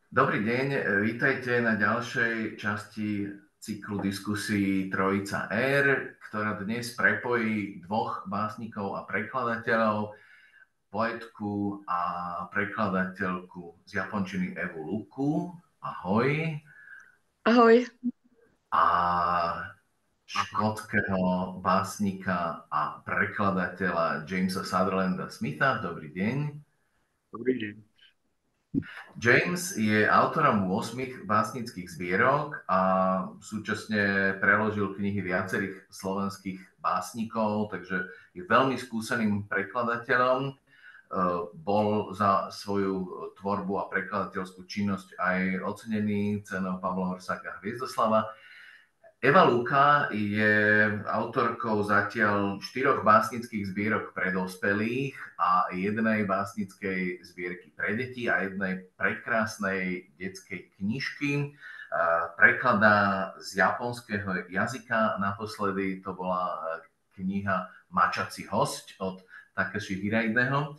Dobrý deň, vítajte na ďalšej časti cyklu Diskusii Trojica AIR, ktorá dnes prepojí dvoch básnikov a prekladateľov, poetku a prekladateľku z japončiny Evy Luku, ahoj, Ahoj. a škótskeho básnika a prekladateľa Jamesa Sutherland-Smitha, dobrý deň. Dobrý deň. James je autorom 8 básnických zbierok a súčasne preložil knihy viacerých slovenských básnikov, takže je veľmi skúseným prekladateľom. Bol za svoju tvorbu a prekladateľskú činnosť aj ocenený cenou Pavla Horsáka Hviezdoslava. Evy Luky je autorkou zatiaľ 4 básnických zbierok pre dospelých a jednej básnickej zbierky pre deti a jednej prekrásnej detskej knižky. Prekladá z japonského jazyka. Naposledy to bola kniha Mačací hosť od Takeshi Hiraideho.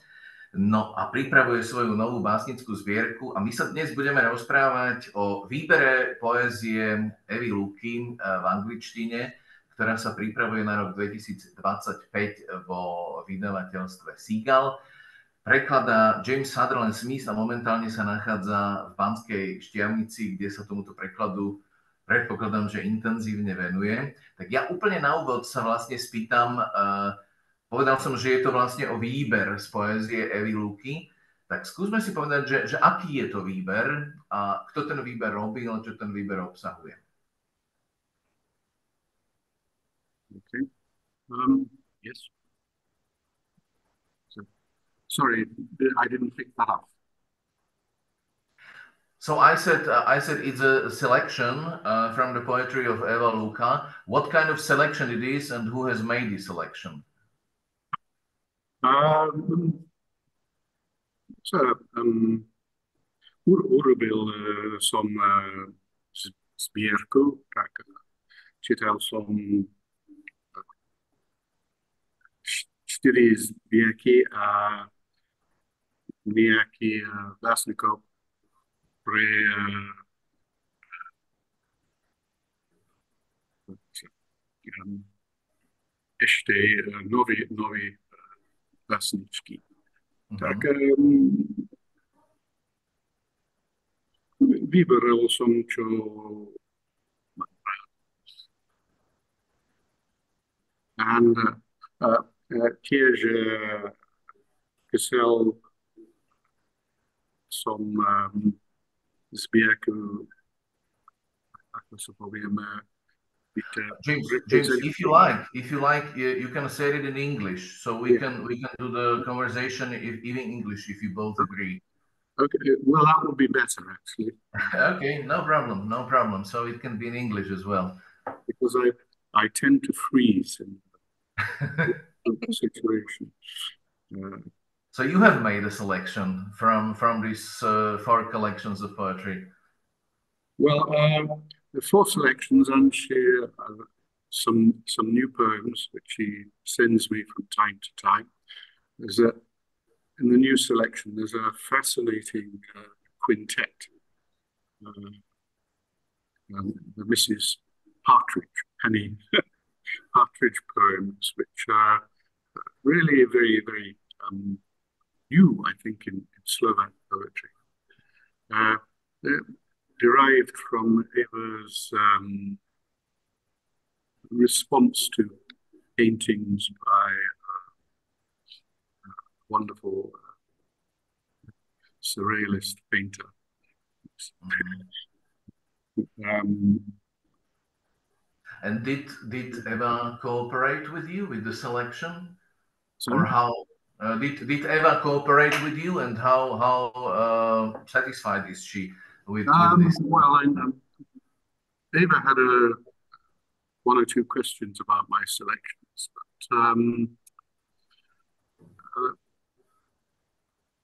No a pripravuje svoju novú básnickú zbierku a my sa dnes budeme rozprávať o výbere poézie Evy Luky v angličtine, ktorá sa pripravuje na rok 2025 vo vydavateľstve Seagull. Prekladá Jamesa Sutherland-Smith a momentálne sa nachádza v Banskej Štiavnici, kde sa tomuto prekladu predpokladám, že intenzívne venuje. Tak ja úplne na úvod sa vlastne spýtam, povedal som, že je to vlastne o výber z poézie Evy Luky. Tak skúsme si povedať, že aký je to výber a kto ten výber robil, čo ten výber obsahuje. Okay. Yes. Sorry, I didn't pick that up. So I said it's a selection from the poetry of Evy Luky. What kind of selection it is and who has made the selection? Urobil som zbierku, tak čítal som 4 zbierky a nejaký básnikov pre ešte nový básničky. Tak vyberal som, čo mám rád. And tiež písal som zbierku, ako sa povieme, James, if you like, you can say it in English, so we can do the conversation in English if you both agree. Okay, well, that would be better actually. Okay, no problem. So it can be in English as well. Because I tend to freeze in the situation. So you have made a selection from these 4 collections of poetry. Well, the 4 selections, and some new poems which she sends me from time to time. In the new selection, there's a fascinating quintet, the Mrs. Partridge, Penny Partridge poems, which are really very, very new, I think, in Slovak poetry. They're derived from Eva's response to paintings by a wonderful surrealist painter. And did Eva cooperate with you with the selection? Sorry? Or how did Eva cooperate with you, and how satisfied is she with this? Well, Eva had 1 or 2 questions about my selections, but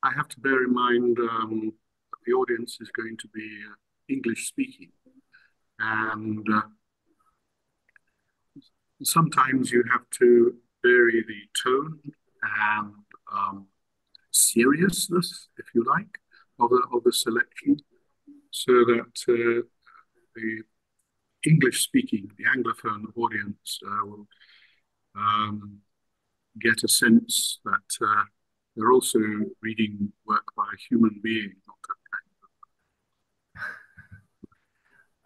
I have to bear in mind the audience is going to be English speaking, and sometimes you have to vary the tone and seriousness, if you like, of the selection. so that the English-speaking, the Anglophone audience will get a sense that they're also reading work by a human being, not a kind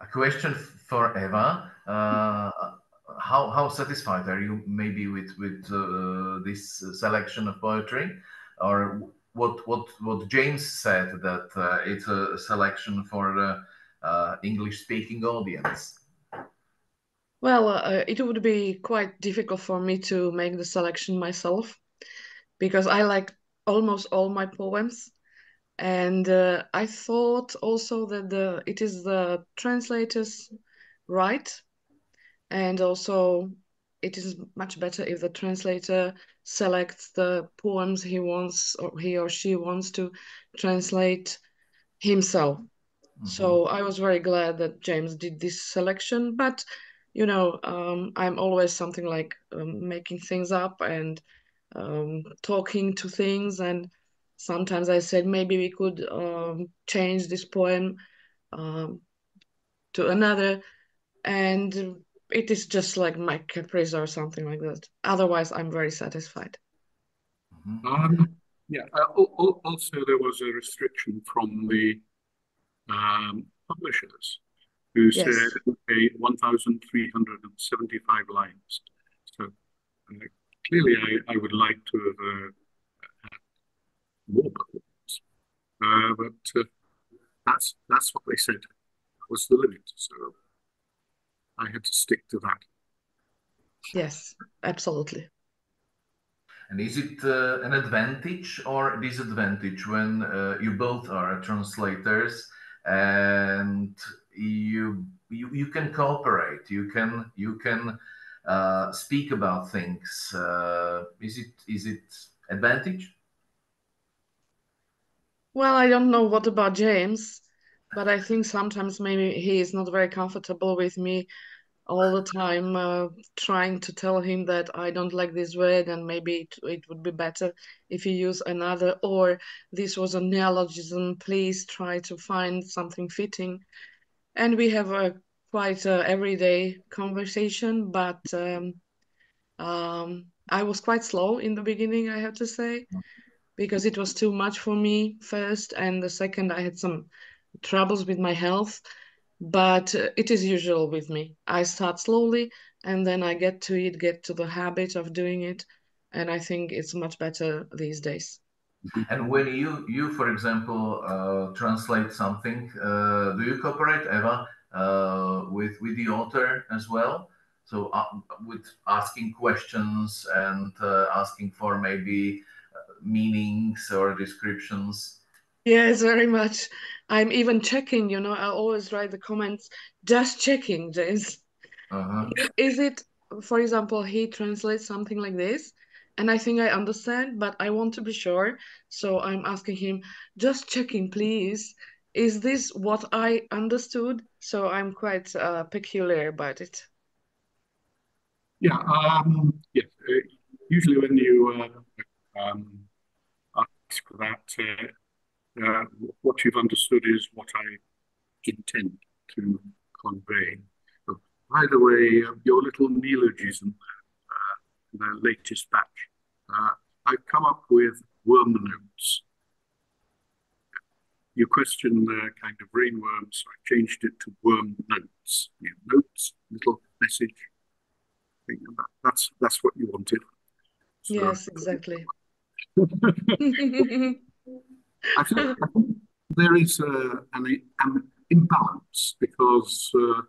of... A question for Eva. How satisfied are you maybe with this selection of poetry, or what James said that it's a selection for the English-speaking audience? Well, it would be quite difficult for me to make the selection myself because I like almost all my poems, and I thought also that it is the translator's right, and also it is much better if the translator selects the poems he wants, or he or she wants to translate himself. Mm-hmm. So I was very glad that James did this selection, but you know, I'm always something like making things up and talking to things, and sometimes I said maybe we could change this poem to another, and it is just like my caprice or something like that. Otherwise, I'm very satisfied. Yeah. Also, there was a restriction from the publishers who Yes. said, okay, 1,375 lines. So clearly, I would like to have had more poems, but that's what they said was the limit. So I had to stick to that. Yes, absolutely. And is it an advantage or disadvantage when you both are translators and you can cooperate, you can speak about things? Is it advantage? Well, I don't know what about James, but I think sometimes maybe he is not very comfortable with me all the time trying to tell him that I don't like this word and maybe it would be better if you use another, or this was a neologism, please try to find something fitting. And we have a quite everyday conversation, but I was quite slow in the beginning, I have to say, because it was too much for me first, and the second I had some troubles with my health. But it is usual with me. I start slowly and then I get to the habit of doing it. And I think it's much better these days. And when you for example, translate something, do you cooperate, Eva, with the author as well? So with asking questions and asking for maybe meanings or descriptions? Yes, very much. I'm even checking, you know, I always write the comments, just checking, James. Is it, for example, he translates something like this, and I think I understand, but I want to be sure. So I'm asking him, just checking, please. Is this what I understood? So I'm quite peculiar about it. Yeah. Yes. Usually when you ask for that, what you've understood is what I intend to convey. So, by the way, your little neologism, the latest batch, I've come up with worm notes. You question the kind of rainworm, so I changed it to worm notes. Yeah, notes, little message. That's what you wanted. So, yes, exactly. I think there is an imbalance because, for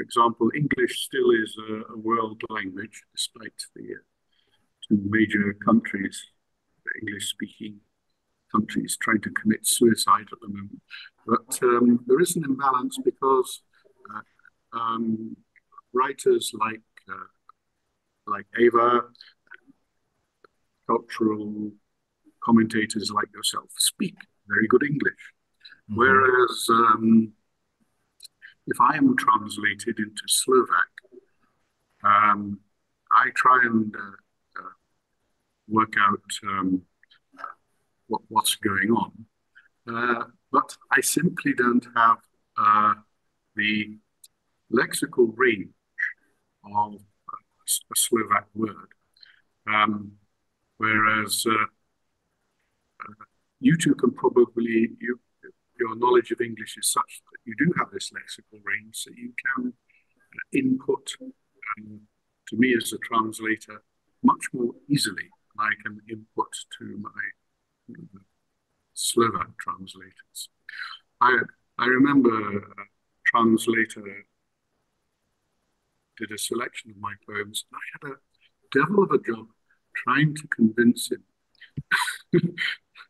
example, English still is a world language, despite the two major countries, the English-speaking countries, trying to commit suicide at the moment. But there is an imbalance because writers like Eva, cultural commentators like yourself speak very good English. Mm-hmm. Whereas if I am translated into Slovak, I try and work out what's going on. but I simply don't have the lexical range of a Slovak word. Whereas you two can probably, your knowledge of English is such that you do have this lexical range, so you can input to me as a translator much more easily than I can input to my Slovak translators. I remember a translator did a selection of my poems, and I had a devil of a job trying to convince him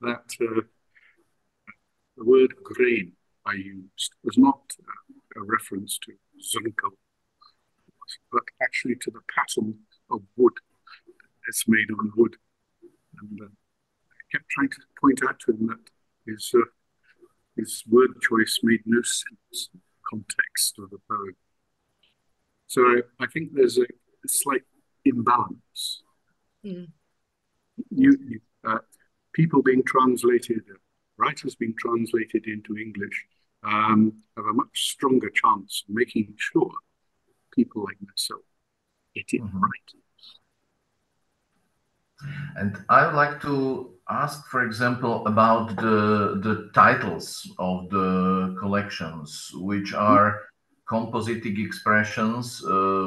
that the word grain I used was not a reference to zrnko, but actually to the pattern of wood. It's made on wood. And I kept trying to point out to him that his word choice made no sense in the context of the poem. So I think there's a slight imbalance. Mm. People being translated, writers being translated into English have a much stronger chance of making sure people like myself get it right. And I would like to ask, for example, about the titles of the collections, which are compositic expressions,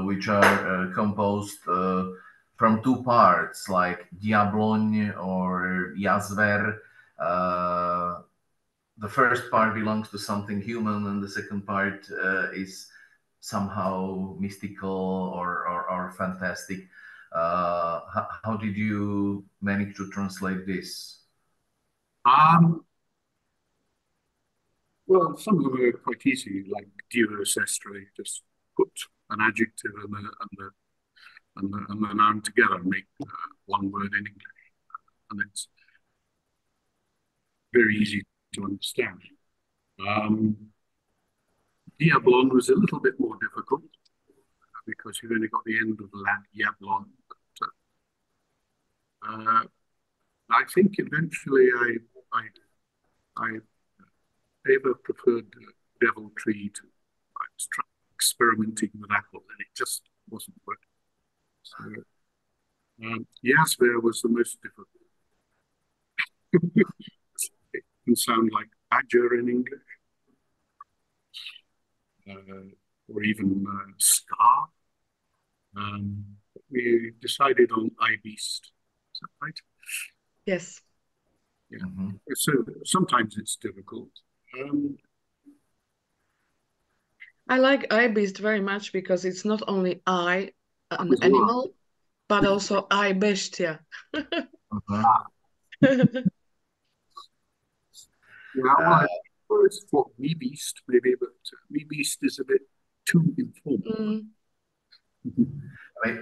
which are composed from two parts, like diabloň or jazver. The first part belongs to something human, and the second part is somehow mystical or fantastic. How did you manage to translate this? Well, some of them are quite easy, like Dios Estre, just put an adjective and the noun together and make one word in English. And it's very easy to understand. Diablon was a little bit more difficult because you've only got the end of the yablon. But I think eventually I ever preferred deviltry to I was experimenting with apple, and it just wasn't working. So Jasper was the most difficult. It can sound like badger in English, or even star. We decided on I Beast. Is that right? Yes. Yeah. So sometimes it's difficult. I like I Beast very much because it's not only I, an animal, but also I bestia. Yeah, well, it's for Me Beast, maybe, but Me Beast is a bit too informal.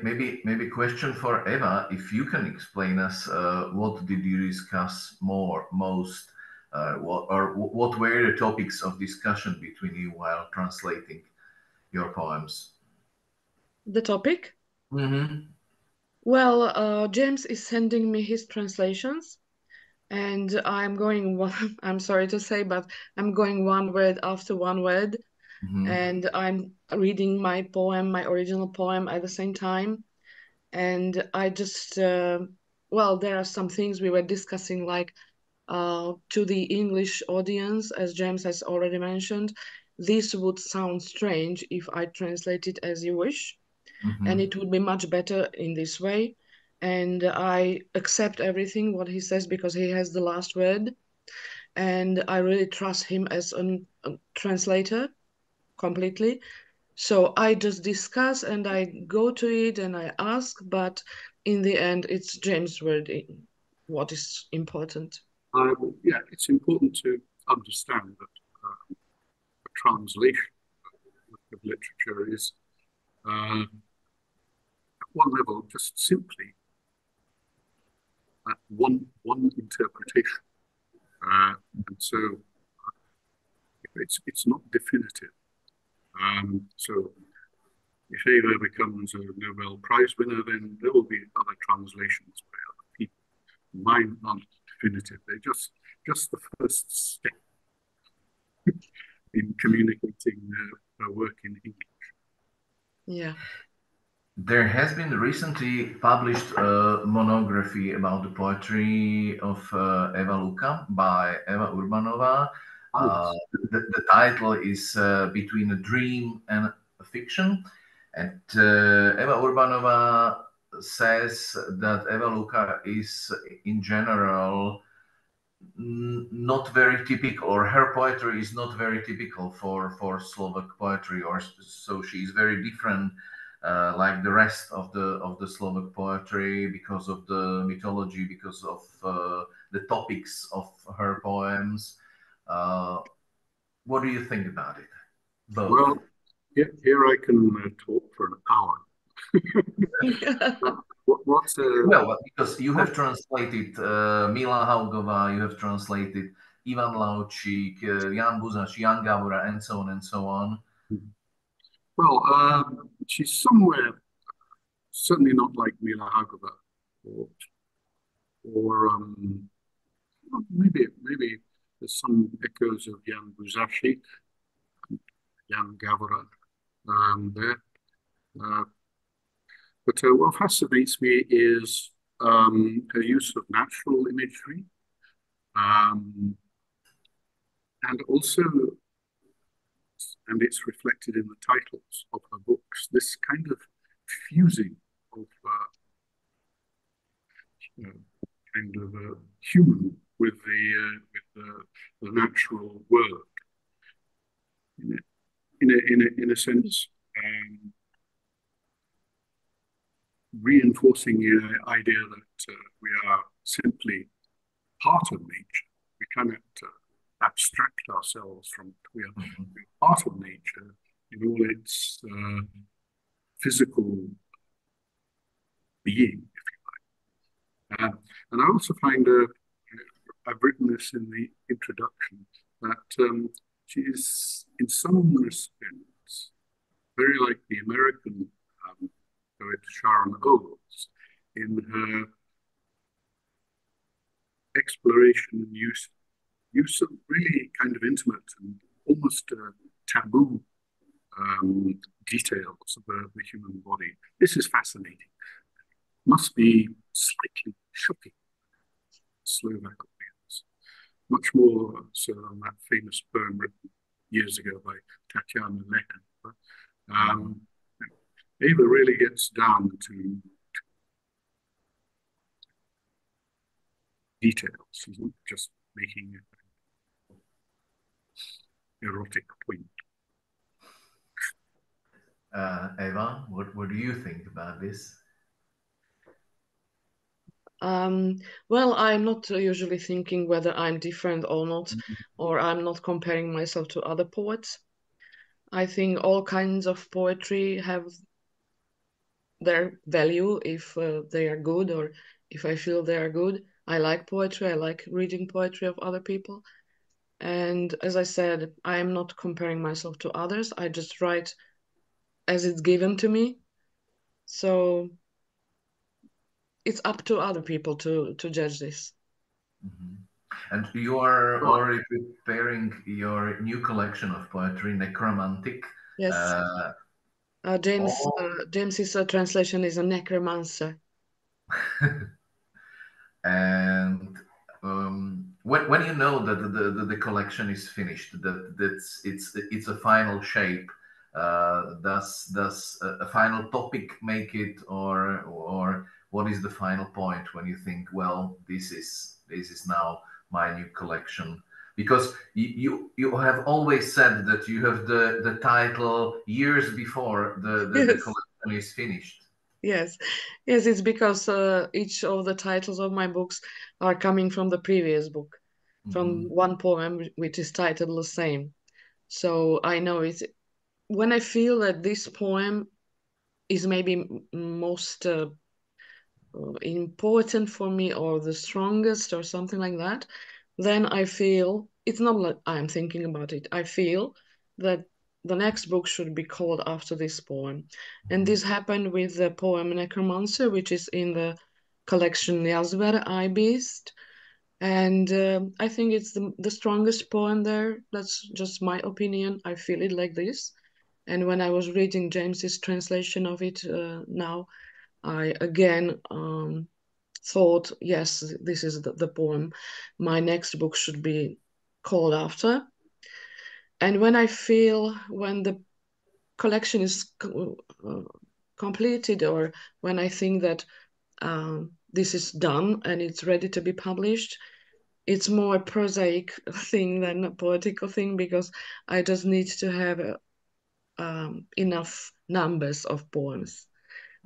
Maybe question for Eva, if you can explain us what did you discuss most, what were the topics of discussion between you while translating your poems? The topic? Mm-hmm. Well, James is sending me his translations, and I'm sorry to say, but I'm going one word after one word. And I'm reading my poem, my original poem at the same time. And I just, well, there are some things we were discussing, like to the English audience, as James has already mentioned, this would sound strange if I translate it as you wish. And it would be much better in this way. And I accept everything what he says because he has the last word. And I really trust him as a translator completely. So I just discuss and I go to it and I ask, but in the end, it's James' word what is important. Yeah, it's important to understand that a translation of literature is, at one level, just simply one interpretation, and so it's not definitive. So if Eva becomes a Nobel Prize winner, then there will be other translations by other people. Mine aren't definitive; they're just the first step in communicating her work in English. Yeah. There has been recently published a monography about the poetry of Eva Luka by Eva Urbanova. The title is Between a Dream and a Fiction. And Eva Urbanova says that Eva Luka is, in general, not very typical, or her poetry is not very typical for Slovak poetry, or so she is very different, like the rest of the Slovak poetry, because of the mythology, because of the topics of her poems. What do you think about it? Both. Well, here I can talk for an hour. Well, because you have translated Mila Haugova, you have translated Ivan Laučík, Jan Buzaš, Jan Gavura, and so on and so on. Well, she's somewhere, certainly not like Mila Haugova, or maybe there's some echoes of Jan Buzašík, Jan Gavura there. But what fascinates me is her use of natural imagery, and also, and it's reflected in the titles of her books, this kind of fusing of human with the natural world, in a sense. Reinforcing the idea that we are simply part of nature. We cannot abstract ourselves from it. We are part of nature in all its physical being, if you like. And I also find, I've written this in the introduction, that she is, in some respects, very like the American poet Sharon Olds in her exploration and use of really kind of intimate and almost taboo details of the human body. This is fascinating. Must be slightly shocking, Slovak audience. Much more so than that famous poem written years ago by Tatiana Lehan. Eva really gets down to details. She's not just making an erotic point. Eva, what do you think about this? Well, I'm not usually thinking whether I'm different or not, or I'm not comparing myself to other poets. I think all kinds of poetry have their value if they are good, or if I feel they are good. I like poetry. I like reading poetry of other people. And as I said, I am not comparing myself to others. I just write as it's given to me. So it's up to other people to judge this. And you are already preparing your new collection of poetry, Necromantic. Yes. James's translation is a necromancer. And when you know that the collection is finished, that it's a final shape, does a final topic make it, or what is the final point when you think, well, this is now my new collection? Because you have always said that you have the title years before the collection is finished. Yes, it's because each of the titles of my books are coming from the previous book, from one poem which is titled the same. So I know it when I feel that this poem is maybe most important for me, or the strongest, or something like that, then I feel, it's not like I'm thinking about it, I feel that the next book should be called after this poem. And this happened with the poem Necromancer, which is in the collection Jazver, I Beast. And I think it's the strongest poem there. That's just my opinion. I feel it like this. And when I was reading James's translation of it now, I again thought, yes, this is the poem my next book should be called after. And when I feel when the collection is completed, or when I think that this is done and it's ready to be published, it's more a prosaic thing than a poetical thing, because I just need to have enough numbers of poems.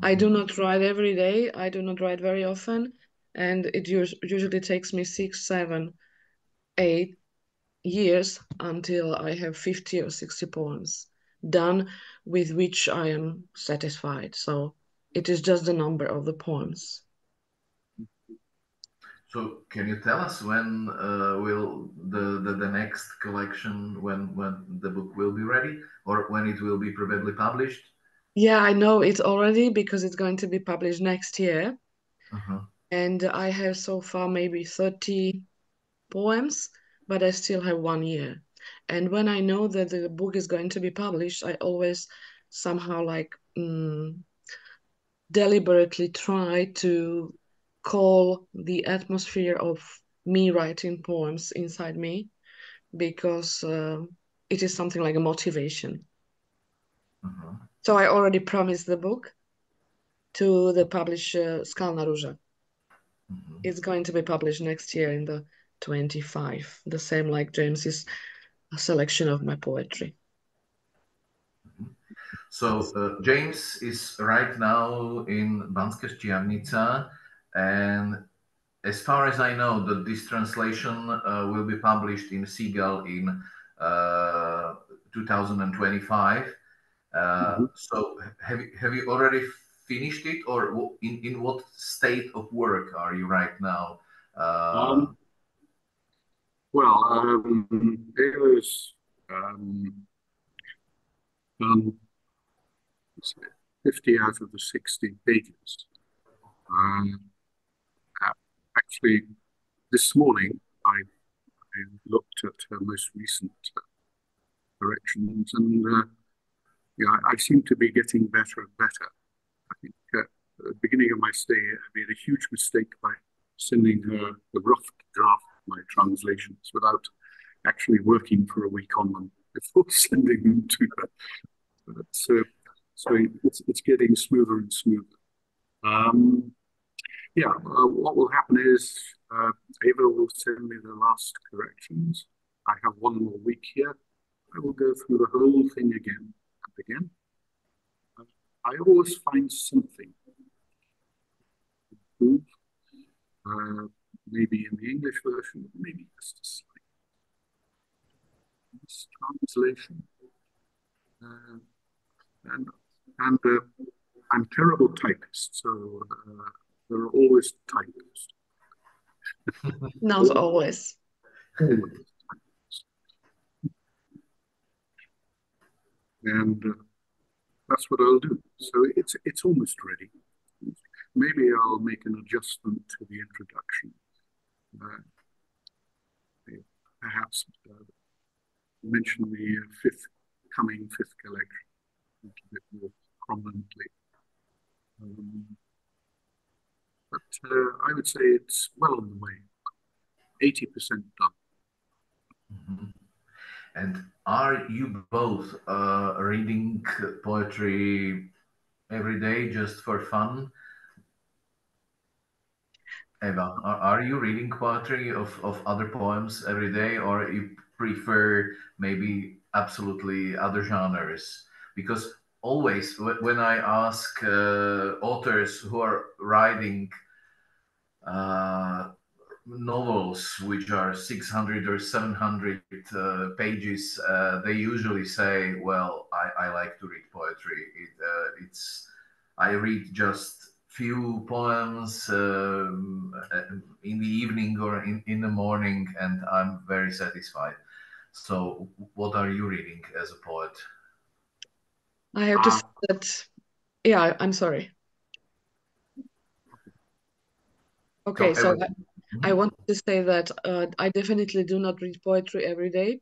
I do not write every day. I do not write very often. And it usually takes me 6, 7, 8 years until I have 50 or 60 poems done with which I am satisfied. So it is just the number of the poems. So can you tell us when will the next collection, when the book will be ready, or when it will be probably published? Yeah, I know it already, because it's going to be published next year. And I have so far maybe 30 poems, but I still have 1 year. And when I know that the book is going to be published, I always somehow like deliberately try to call the atmosphere of me writing poems inside me, because it is something like a motivation. So I already promised the book to the publisher Skalna Ruža. It's going to be published next year in the 25, the same like James's selection of my poetry. So James is right now in Banská Štiavnica, and as far as I know, that this translation will be published in Seagull in 2025. So have you already finished it, or in what state of work are you right now? It was done 50 out of the 60 pages. Actually, this morning I looked at her most recent corrections, and yeah, I seem to be getting better and better. I think at the beginning of my stay, I made a huge mistake by sending her the rough draft of my translations without actually working for a week on them before sending them to her. So it's getting smoother and smoother. What will happen is Eva will send me the last corrections. I have 1 more week here. I will go through the whole thing again and again. I always find something to improve, maybe in the English version, maybe just a slight translation. And I'm terrible typist, so there are always typos. Not always. And that's what I'll do. So it's almost ready. Maybe I'll make an adjustment to the introduction. Perhaps mention the coming fifth collection a bit more prominently. But I would say it's well on the way, 80% done. And are you both reading poetry every day just for fun? Eva, are you reading poetry of other poems every day, or you prefer maybe absolutely other genres? Because always when I ask authors who are writing novels which are 600 or 700 pages, they usually say, well, I like to read poetry. I read just few poems in the evening or in the morning, and I'm very satisfied. So what are you reading as a poet? I have to say that, yeah, I'm sorry. Okay, so I want to say that I definitely do not read poetry every day.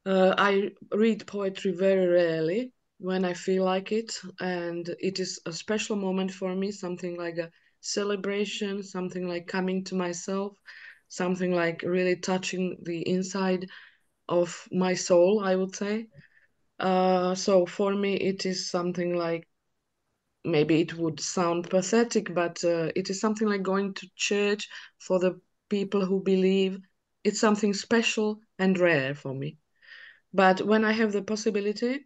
I read poetry very rarely when I feel like it, and it is a special moment for me, something like a celebration, something like coming to myself, something like really touching the inside of my soul, I would say. So for me, it is something like, maybe it would sound pathetic, but it is something like going to church for the people who believe. It's something special and rare for me. But when I have the possibility,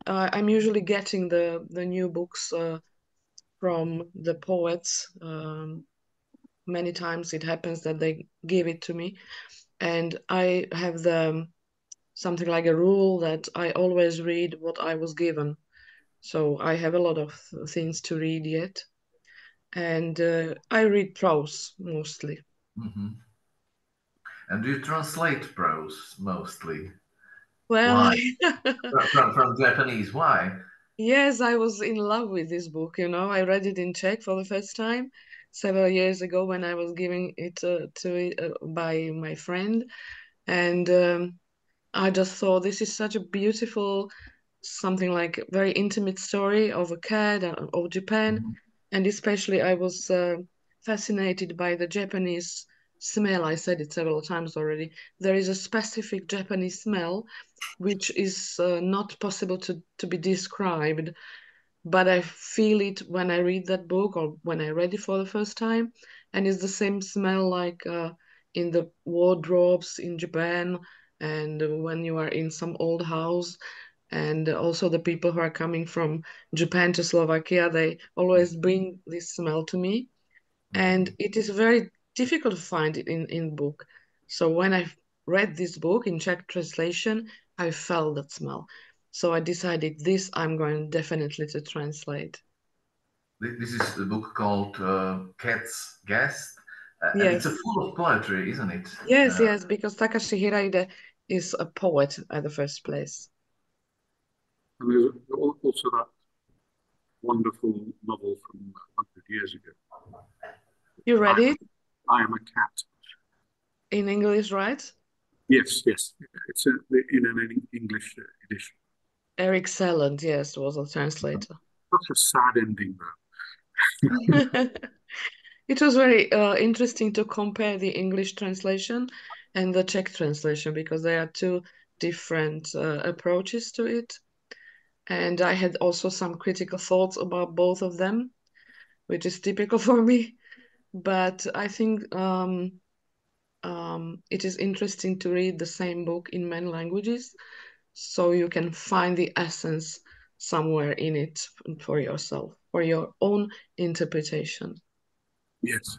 I'm usually getting the new books from the poets. Many times it happens that they give it to me, and I have something like a rule that I always read what I was given. So I have a lot of things to read yet, and I read prose mostly. Mm-hmm. And do you translate prose mostly? Well, Why? From Japanese, why? yes, I was in love with this book, you know. I read it in Czech for the first time several years ago when I was giving it by my friend. And I just thought this is such a beautiful, something like very intimate story of a cat of Japan. Mm-hmm. And especially I was fascinated by the Japanese smell. I said it several times already. There is a specific Japanese smell which is not possible to be described, but I feel it when I read that book or when I read it for the first time. And it's the same smell like in the wardrobes in Japan, and when you are in some old house. And also the people who are coming from Japan to Slovakia, they always bring this smell to me. And it is very difficult to find it in book. So when I read this book in Czech translation, I felt that smell. So I decided this I'm going definitely to translate. This is a book called Cat's Guest, and it's Yes, a full of poetry, isn't it? yes, yes, because Takashi Hiraide is a poet at the first place. And there's also that wonderful novel from 100 years ago. You read it I Am a Cat. in English, right? Yes, yes. It's in an English edition. Eric Selland, yes, was a translator. Such a sad ending, though. It was very interesting to compare the English translation and the Czech translation because there are two different approaches to it. And I had also some critical thoughts about both of them, which is typical for me. But I think it is interesting to read the same book in many languages, so you can find the essence somewhere in it for yourself, for your own interpretation. Yes.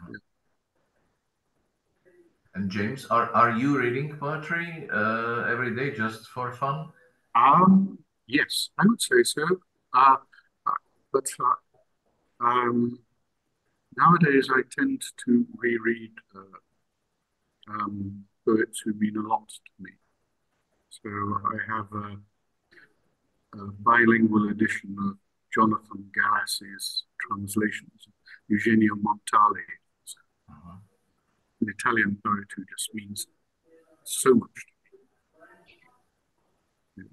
And James, are you reading poetry every day just for fun? Yes, I would say so. But nowadays I tend to reread poets who mean a lot to me. So I have a bilingual edition of Jonathan Galassi's translations, Eugenio Montale, an Italian poet who just means so much to me.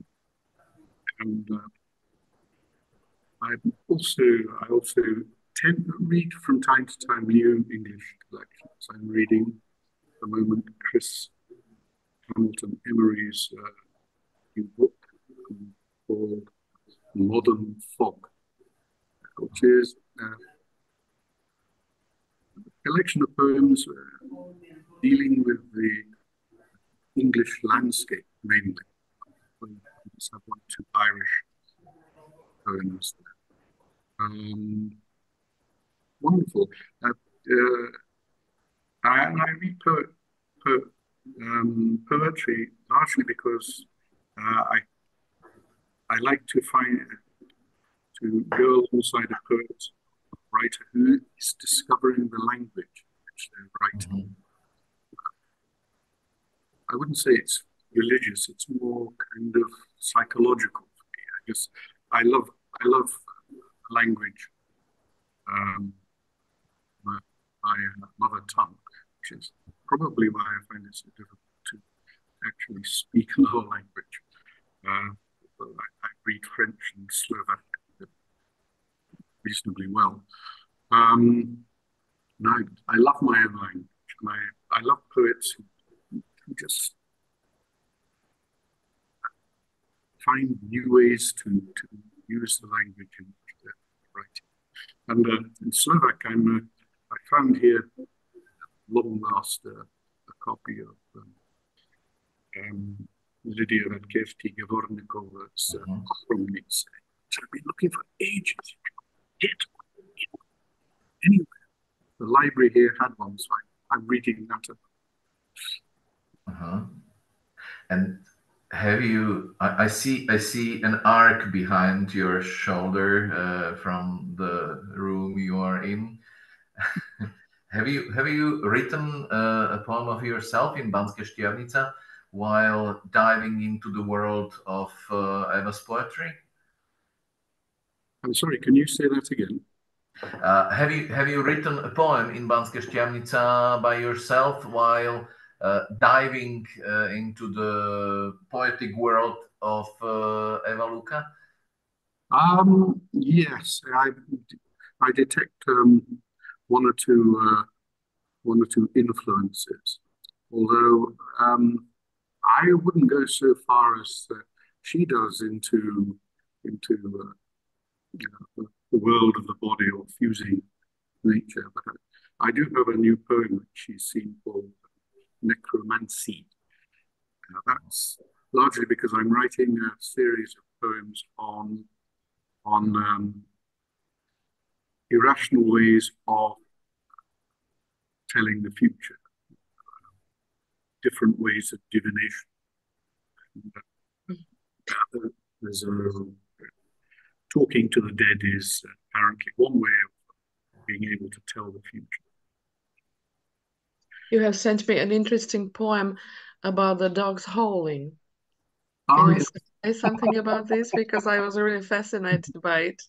And I also tend to read from time to time new English collections. I'm reading at the moment Chris Hamilton Emery's new book called Modern Fog, which is a collection of poems dealing with the English landscape mainly. I just have one or two Irish poems there. Wonderful. I read poetry largely because I like to go alongside a poet, a writer who is discovering the language which they're writing. I wouldn't say it's religious; it's more kind of psychological for me. I love language, my mother tongue, which is probably why I find it so difficult to actually speak another language. I read French and Slovak reasonably well. And I love my own language. I love poets who just find new ways to use the language in which they're writing. And in Slovak, I found here long last a copy of Lydia Radkevty Gavornikova's Chromnice, which I've been looking for ages. Get anywhere. The library here had one, so I'm reading that. And have you? I see an arc behind your shoulder from the room you are in. Have you written a poem of yourself in Banská Štiavnica while diving into the world of Eva's poetry? I'm sorry, can you say that again? Have you written a poem in Banská Štiavnica by yourself while diving into the poetic world of Eva Luka? Yes, I detect one or two influences, although I wouldn't go so far as she does into the world of the body or fusing nature. But I do have a new poem which she's seen called Necromancy. That's largely because I'm writing a series of poems on irrational ways of telling the future, different ways of divination. There's talking to the dead is apparently one way of being able to tell the future. You have sent me an interesting poem about the dogs howling. Oh, Can you say something about this? Because I was really fascinated by it.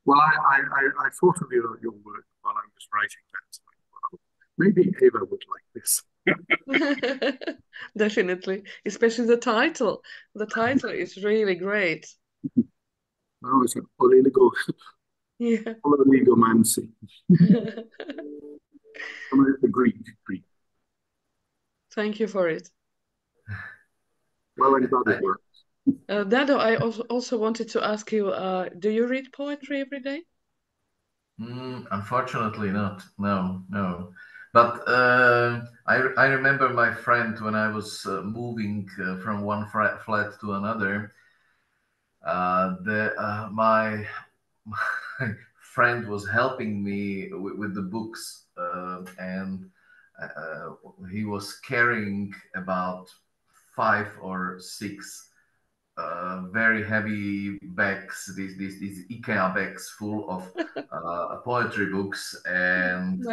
Well, I thought of your work while I was writing that. Well, maybe Eva would like this. Definitely, especially the title. The title is really great. Oh, it's Oligo. Yeah. Oligomancy. The Greek. Thank you for it. Well, I'm glad it works. Dado, I also wanted to ask you, do you read poetry every day? Unfortunately not. No. But I remember my friend when I was moving from one flat to another. My friend was helping me with the books, and he was carrying about 5 or 6 very heavy bags, these IKEA bags full of poetry books, and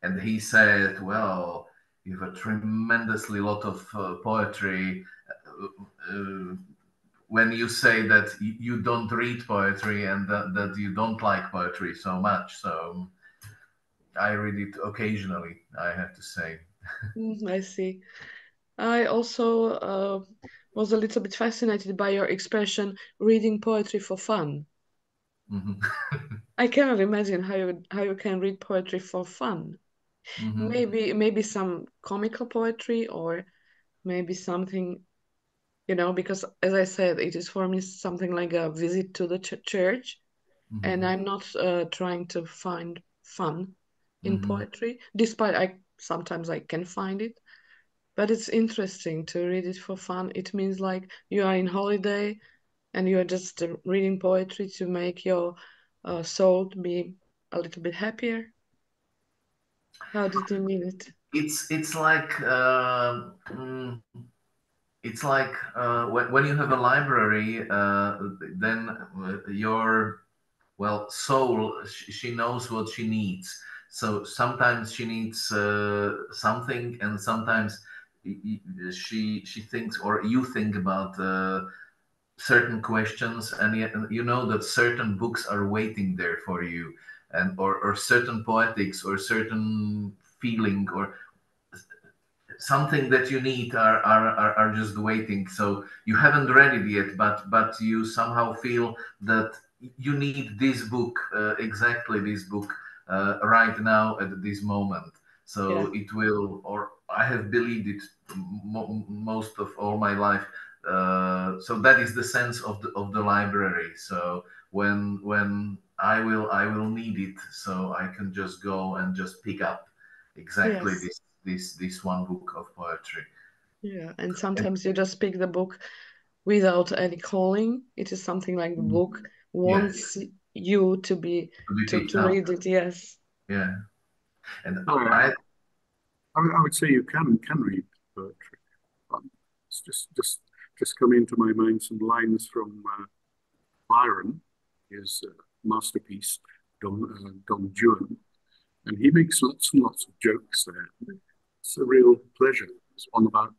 and he said, "Well, you have a tremendously lot of poetry." When you say that you don't read poetry and that you don't like poetry so much, so I read it occasionally, I have to say. I see. I also was a little bit fascinated by your expression, reading poetry for fun. I cannot imagine how you can read poetry for fun. Maybe some comical poetry, or maybe something, because as I said, it is for me something like a visit to the church, and I'm not trying to find fun in poetry, despite sometimes I can find it. But it's interesting to read it for fun. It means like you are in holiday and you are just reading poetry to make your soul be a little bit happier. How did you mean it? It's like when you have a library, then your soul, she knows what she needs. So sometimes she needs something, and sometimes she thinks, or you think about certain questions, and you know that certain books are waiting there for you, and or certain poetics or certain feeling or something that you need are just waiting. So you haven't read it yet, but you somehow feel that you need this book, exactly this book, right now at this moment. So it will, or I have believed it most of all my life. So that is the sense of the library. So when I will need it, so I can just go and just pick up exactly this one book of poetry. Yeah, and sometimes you just pick the book without any calling. It is something like the book wants you to read it. Yes. Yeah, and I would say you can read poetry. It's just come into my mind some lines from Byron, his masterpiece, Dadom Nagyom, and he makes lots and lots of jokes there. It's a real pleasure. There's one about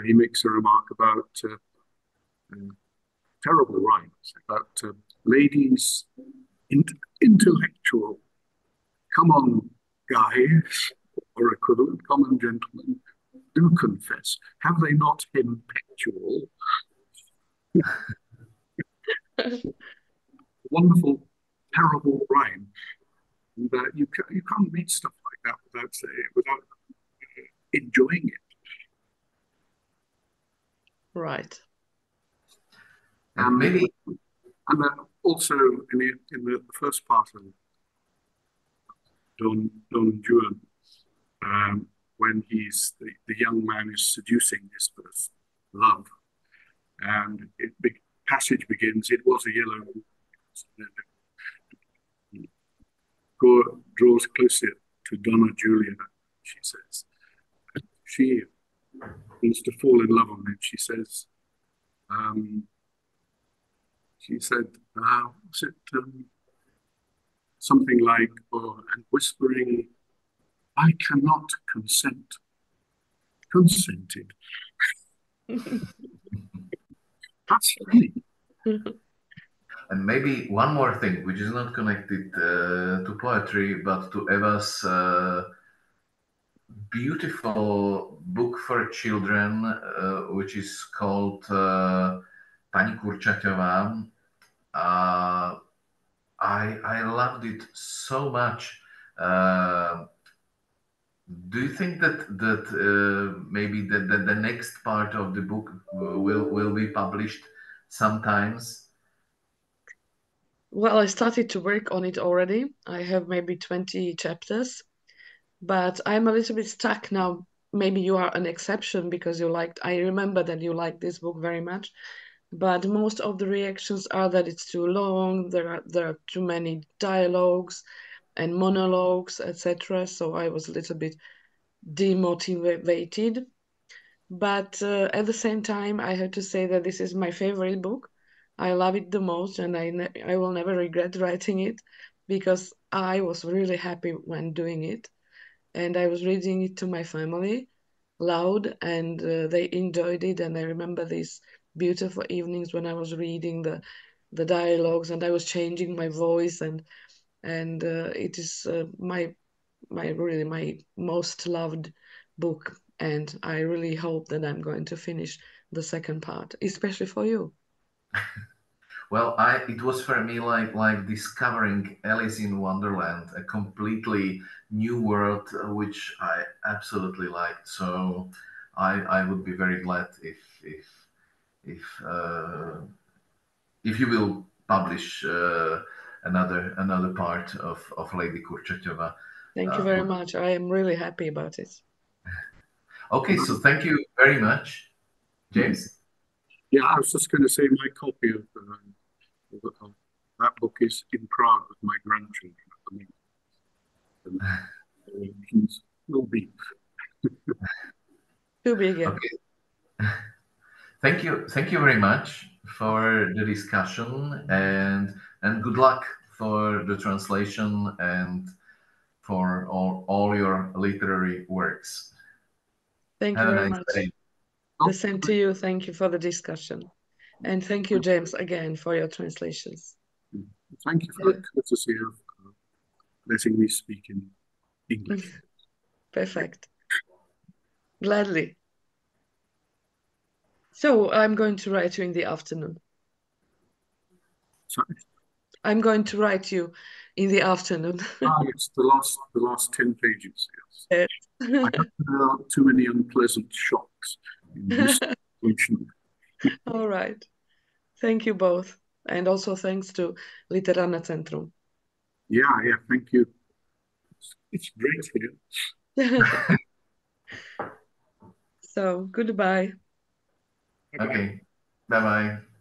he makes a remark about terrible rhymes about ladies, intellectual. Come on, guys, or equivalent, common gentlemen, do confess. Have they not impetual? Wonderful, terrible rhyme. And, you can't read stuff like that without enjoying it. Right. And maybe, and also in the first part of Dadom Nagyom, when the young man is seducing his first love, and passage begins. It was a yellow. Draws closer to Donna Julia. She says she wants to fall in love with him. She says, was it something like, and whispering, I cannot consent. Consented. That's funny. And maybe one more thing, which is not connected to poetry, but to Eva's beautiful book for children, which is called Pani Kurčaťová. I loved it so much. Do you think that maybe the next part of the book will be published sometimes? Well, I started to work on it already. I have maybe 20 chapters, but I'm a little bit stuck now. Maybe you are an exception because I remember that you liked this book very much, but most of the reactions are that it's too long, there are too many dialogues and monologues, etc. So I was a little bit demotivated. But at the same time, I have to say that this is my favorite book. I love it the most, and I will never regret writing it because I was really happy when doing it. And I was reading it to my family loud, and they enjoyed it. And I remember these beautiful evenings when I was reading the dialogues, and I was changing my voice, and it is my most loved book. And I really hope that I'm going to finish the second part, especially for you. Well, it was for me like discovering Alice in Wonderland, a completely new world, which I absolutely liked. So I would be very glad if you will publish another part of Lady Kurčaťová. Thank you very much. I am really happy about it. Okay, so thank you very much, James. Yeah, I was just going to say my copy of that book is in Prague with my grandchildren at the moment. He's will be. Too big. Okay. Thank you very much for the discussion, and good luck for the translation and for all your literary works. Thank you very much. Day. The same to you. Thank you for the discussion. And thank you, James, again for your translations. Thank you for the courtesy of letting me speak in English. Perfect. Gladly. So I'm going to write you in the afternoon. Sorry? I'm going to write you in the afternoon. It's the last 10 pages, yes. I have too many unpleasant shocks in this situation. All right. Thank you both. And also thanks to Literárne centrum. Yeah, thank you. It's great here. So, goodbye. Okay, bye-bye.